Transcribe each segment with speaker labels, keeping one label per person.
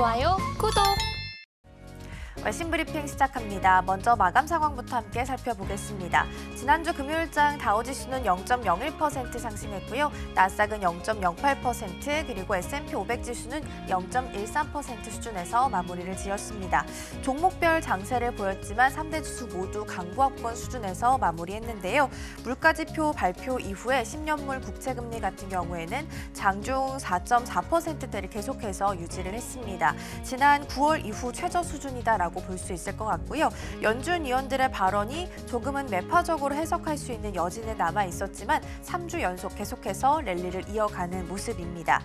Speaker 1: 좋아요, 구독!
Speaker 2: 외신 브리핑 시작합니다. 먼저 마감 상황부터 함께 살펴보겠습니다. 지난주 금요일장 다우지수는 0.01% 상승했고요. 나스닥은 0.08%, 그리고 S&P 500 지수는 0.13% 수준에서 마무리를 지었습니다. 종목별 장세를 보였지만 3대 지수 모두 강보합권 수준에서 마무리했는데요. 물가지표 발표 이후에 10년물 국채금리 같은 경우에는 장중 4.4%대를 계속해서 유지를 했습니다. 지난 9월 이후 최저 수준이다라고 볼 수 있을 것 같고요. 연준 위원들의 발언이 조금은 매파적으로 해석할 수 있는 여지는 남아 있었지만 3주 연속 계속해서 랠리를 이어가는 모습입니다.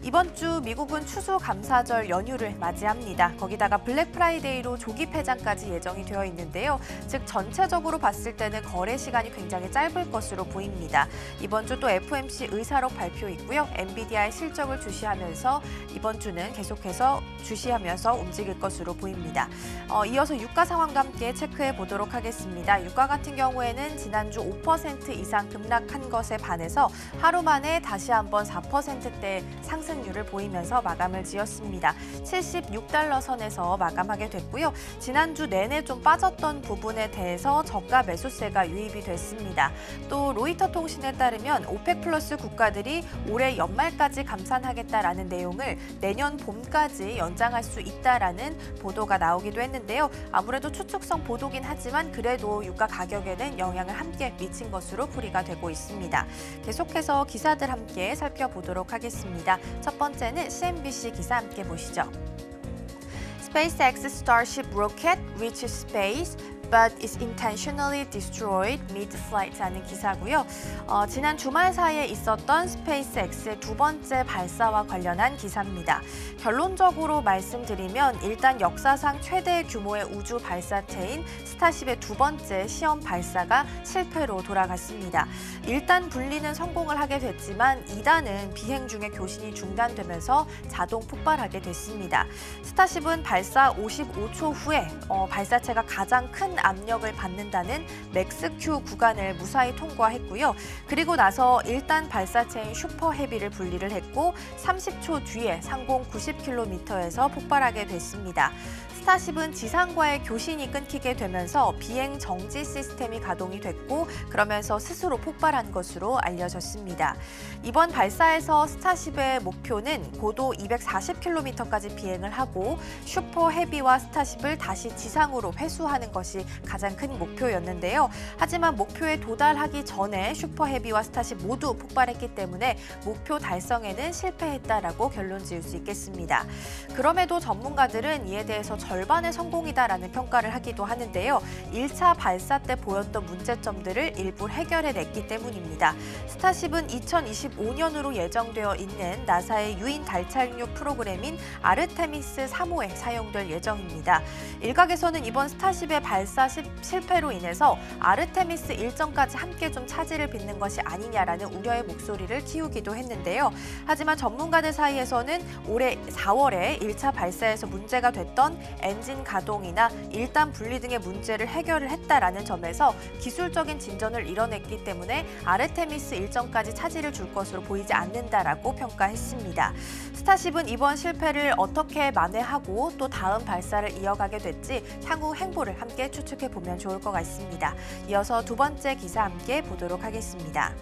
Speaker 2: 이번 주 미국은 추수감사절 연휴를 맞이합니다. 거기다가 블랙 프라이데이로 조기 폐장까지 예정이 되어 있는데요. 즉 전체적으로 봤을 때는 거래 시간이 굉장히 짧을 것으로 보입니다. 이번 주 또 FOMC 의사록 발표 있고요. 엔비디아의 실적을 주시하면서 이번 주는 계속해서 주시하면서 움직일 것으로 보입니다. 이어서 유가 상황과 함께 체크해 보도록 하겠습니다. 유가 같은 경우에는 지난주 5% 이상 급락한 것에 반해서 하루 만에 다시 한번 4%대 상승률을 보이면서 마감을 지었습니다. 76달러 선에서 마감하게 됐고요. 지난주 내내 좀 빠졌던 부분에 대해서 저가 매수세가 유입이 됐습니다. 또 로이터 통신에 따르면 오펙 플러스 국가들이 올해 연말까지 감산하겠다라는 내용을 내년 봄까지 연장할 수 있다라는 보도가 나오기도 했는데요. 아무래도 추측성 보도긴 하지만 그래도 유가 가격에는 영향을 함께 미친 것으로 풀이가 되고 있습니다. 계속해서 기사들 함께 살펴보도록 하겠습니다. 첫 번째는 CNBC 기사 함께 보시죠. SpaceX Starship rocket reaches space but is intentionally destroyed mid-flight라는 기사고요. 지난 주말 사이에 있었던 스페이스X의 두 번째 발사와 관련한 기사입니다. 결론적으로 말씀드리면 일단 역사상 최대 규모의 우주 발사체인 스타쉽의 두 번째 시험 발사가 실패로 돌아갔습니다. 1단 분리는 성공을 하게 됐지만 2단은 비행 중에 교신이 중단되면서 자동 폭발하게 됐습니다. 스타쉽은 발사 55초 후에 발사체가 가장 큰 압력을 받는다는 맥스Q 구간을 무사히 통과했고요. 그리고 나서 1단 발사체인 슈퍼헤비를 분리를 했고 30초 뒤에 상공 90km에서 폭발하게 됐습니다. 스타쉽은 지상과의 교신이 끊기게 되면서 비행 정지 시스템이 가동이 됐고 그러면서 스스로 폭발한 것으로 알려졌습니다. 이번 발사에서 스타쉽의 목표는 고도 240km까지 비행을 하고 슈퍼 헤비와 스타쉽을 다시 지상으로 회수하는 것이 가장 큰 목표였는데요. 하지만 목표에 도달하기 전에 슈퍼 헤비와 스타쉽 모두 폭발했기 때문에 목표 달성에는 실패했다라고 결론 지을 수 있겠습니다. 그럼에도 전문가들은 이에 대해서 절반의 성공이다라는 평가를 하기도 하는데요. 1차 발사 때 보였던 문제점들을 일부 해결해냈기 때문입니다. 스타쉽은 2025년으로 예정되어 있는 나사의 유인 달 착륙 프로그램인 아르테미스 3호에 사용될 예정입니다. 일각에서는 이번 스타쉽의 발사 실패로 인해서 아르테미스 일정까지 함께 좀 차질을 빚는 것이 아니냐라는 우려의 목소리를 키우기도 했는데요. 하지만 전문가들 사이에서는 올해 4월에 1차 발사에서 문제가 됐던 엔진 가동이나 1단 분리 등의 문제를 해결을 했다라는 점에서 기술적인 진전을 이뤄냈기 때문에 아르테미스 일정까지 차질을 줄 것으로 보이지 않는다라고 평가했습니다. 스타쉽은 이번 실패를 어떻게 만회하고 또 다음 발사를 이어가게 될지 향후 행보를 함께 추측해보면 좋을 것 같습니다. 이어서 두 번째 기사 함께 보도록 하겠습니다.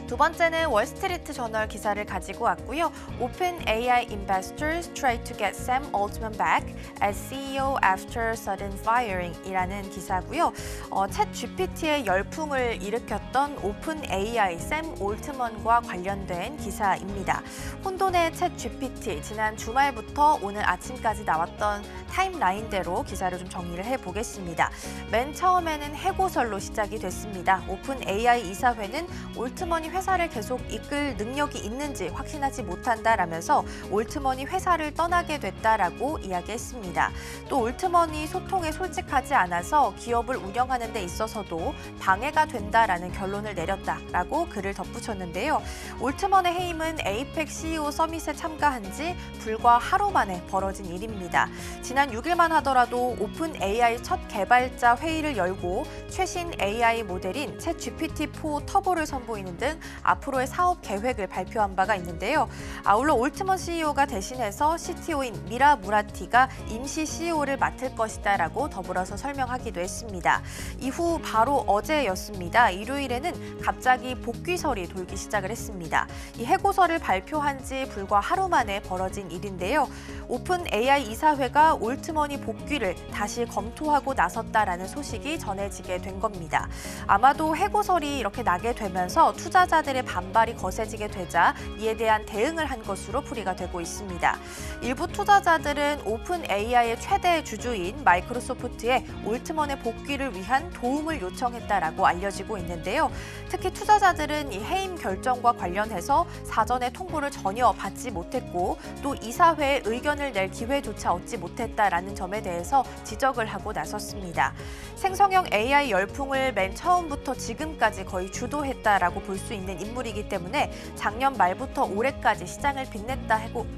Speaker 2: 두 번째는 월스트리트 저널 기사를 가지고 왔고요. OpenAI investors try to get Sam Altman back as CEO after sudden firing 이라는 기사고요. 챗 GPT의 열풍을 일으켰던 오픈AI 샘 올트먼과 관련된 기사입니다. 혼돈의 챗 GPT, 지난 주말부터 오늘 아침까지 나왔던 타임라인대로 기사를 좀 정리를 해보겠습니다. 맨 처음에는 해고설로 시작이 됐습니다. 오픈AI 이사회는 올트먼이 회사를 계속 이끌 능력이 있는지 확신하지 못한다라면서 올트먼이 회사를 떠나게 됐다라고 이야기했습니다. 또 올트먼이 소통에 솔직하지 않아서 기업을 운영하는 데 있어서도 방해가 된다라는 결론을 내렸다라고 글을 덧붙였는데요. 올트먼의 해임은 에이펙 CEO 서밋에 참가한 지 불과 하루 만에 벌어진 일입니다. 지난 6일만 하더라도 오픈AI 첫 개발자 회의를 열고 최신 AI 모델인 챗 GPT-4 터보를 선보이는 등 앞으로의 사업 계획을 발표한 바가 있는데요. 아울러 올트먼 CEO가 대신해서 CTO인 미라 무라티가 임시 CEO를 맡을 것이다라고 더불어서 설명하기도 했습니다. 이후 바로 어제였습니다. 일요일에는 갑자기 복귀설이 돌기 시작을 했습니다. 이 해고설을 발표한 지 불과 하루 만에 벌어진 일인데요. 오픈 AI 이사회가 올트먼이 복귀를 다시 검토하고 나섰다라는 소식이 전해지게 된 겁니다. 아마도 해고설이 이렇게 나게 되면서 투자자들의 반발이 거세지게 되자 이에 대한 대응을 한 것으로 풀이가 되고 있습니다. 일부 투자자들은 오픈 AI의 최대 주주인 마이크로소프트의 올트먼의 복귀를 위한 도움을 요청했다라고 알려지고 있는데요. 특히 투자자들은 이 해임 결정과 관련해서 사전에 통보를 전혀 받지 못했고 또 이사회의 의견을 낼 기회조차 얻지 못했다라는 점에 대해서 지적을 하고 나섰습니다. 생성형 AI 열풍을 맨 처음부터 지금까지 거의 주도했다라고 볼 수 있는 인물이기 때문에 작년 말부터 올해까지 시장을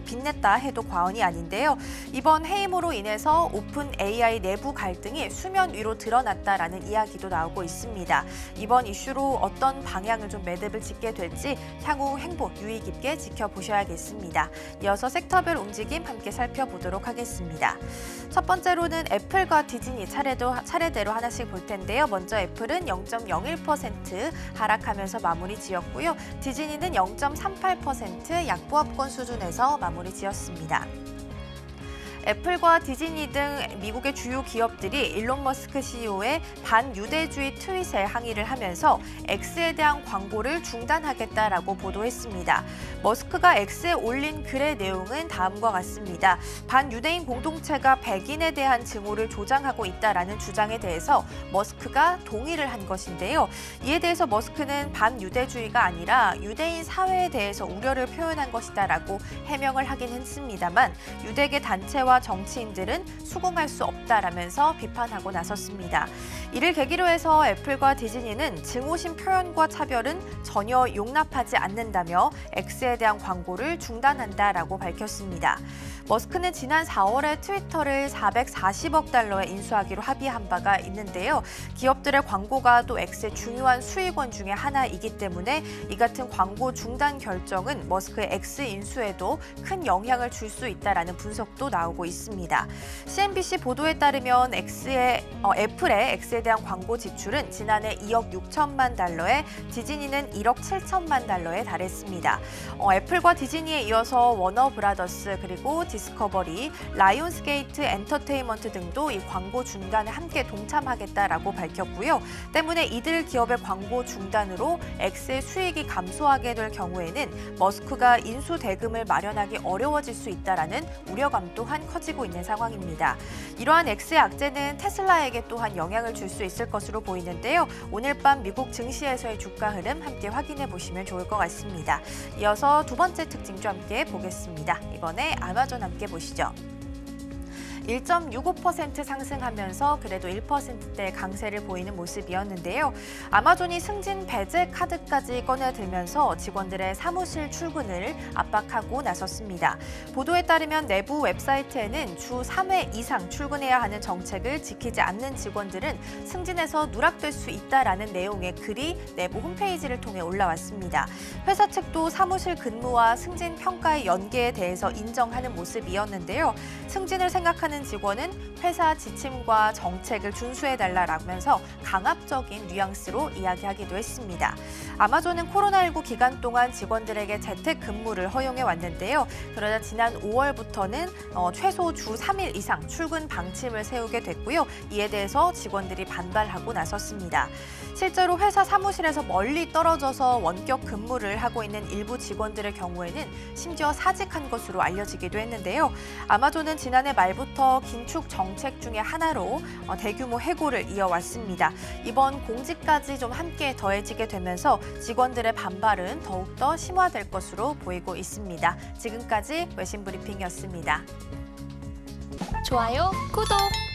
Speaker 2: 빛냈다 해도 과언이 아닌데요. 이번 해임으로 인해서 오픈 AI 내부 갈등이 수면 위로 드러났다라는 이야기도 나오고 있습니다. 이번 이슈로 어떤 방향을 좀 매듭을 짓게 될지 향후 행보 유의 깊게 지켜보셔야겠습니다. 이어서 섹터별 움직임 함께 살펴보도록 하겠습니다. 첫 번째로는 애플과 디즈니 차례대로 하나씩 볼 텐데요. 먼저 애플은 0.01% 하락하면서 마무리 지었고요. 디즈니는 0.38% 약보합권 수준에서 마무리 지었습니다. 애플과 디즈니 등 미국의 주요 기업들이 일론 머스크 CEO의 반유대주의 트윗에 항의를 하면서 X에 대한 광고를 중단하겠다라고 보도했습니다. 머스크가 X에 올린 글의 내용은 다음과 같습니다. 반유대인 공동체가 백인에 대한 증오를 조장하고 있다라는 주장에 대해서 머스크가 동의를 한 것인데요. 이에 대해서 머스크는 반유대주의가 아니라 유대인 사회에 대해서 우려를 표현한 것이다라고 해명을 하긴 했습니다만 유대계 단체와 정치인들은 수긍할 수 없다라면서 비판하고 나섰습니다. 이를 계기로 해서 애플과 디즈니는 증오심 표현과 차별은 전혀 용납하지 않는다며 X에 대한 광고를 중단한다라고 밝혔습니다. 머스크는 지난 4월에 트위터를 440억 달러에 인수하기로 합의한 바가 있는데요. 기업들의 광고가 또 X의 중요한 수익원 중에 하나이기 때문에 이 같은 광고 중단 결정은 머스크의 X 인수에도 큰 영향을 줄 수 있다라는 분석도 나오고 있습니다. CNBC 보도에 따르면 애플의 X에 대한 광고 지출은 지난해 2억 6천만 달러에 디즈니는 1억 7천만 달러에 달했습니다. 애플과 디즈니에 이어서 워너브라더스 그리고 디스커버리, 라이온스게이트 엔터테인먼트 등도 이 광고 중단에 함께 동참하겠다라고 밝혔고요. 때문에 이들 기업의 광고 중단으로 X의 수익이 감소하게 될 경우에는 머스크가 인수 대금을 마련하기 어려워질 수 있다라는 우려감 또한 커지고 있는 상황입니다. 이러한 X의 악재는 테슬라에게 또한 영향을 줄 수 있을 것으로 보이는데요. 오늘 밤 미국 증시에서의 주가 흐름 함께 확인해 보시면 좋을 것 같습니다. 이어서 두 번째 특징주 함께 보겠습니다. 이번에 아마존 함께 보시죠. 1.65% 상승하면서 그래도 1%대 강세를 보이는 모습이었는데요. 아마존이 승진 배제 카드까지 꺼내들면서 직원들의 사무실 출근을 압박하고 나섰습니다. 보도에 따르면 내부 웹사이트에는 주 3회 이상 출근해야 하는 정책을 지키지 않는 직원들은 승진에서 누락될 수 있다라는 내용의 글이 내부 홈페이지를 통해 올라왔습니다. 회사 측도 사무실 근무와 승진 평가의 연계에 대해서 인정하는 모습이었는데요. 승진을 생각하는 직원은 회사 지침과 정책을 준수해달라라면서 강압적인 뉘앙스로 이야기하기도 했습니다. 아마존은 코로나19 기간 동안 직원들에게 재택근무를 허용해 왔는데요. 그러다 지난 5월부터는 최소 주 3일 이상 출근 방침을 세우게 됐고요. 이에 대해서 직원들이 반발하고 나섰습니다. 실제로 회사 사무실에서 멀리 떨어져서 원격 근무를 하고 있는 일부 직원들의 경우에는 심지어 사직한 것으로 알려지기도 했는데요. 아마존은 지난해 말부터 긴축 정책 중에 하나로 대규모 해고를 이어왔습니다. 이번 공지까지 좀 함께 더해지게 되면서 직원들의 반발은 더욱더 심화될 것으로 보이고 있습니다. 지금까지 외신브리핑이었습니다.
Speaker 1: 좋아요, 구독!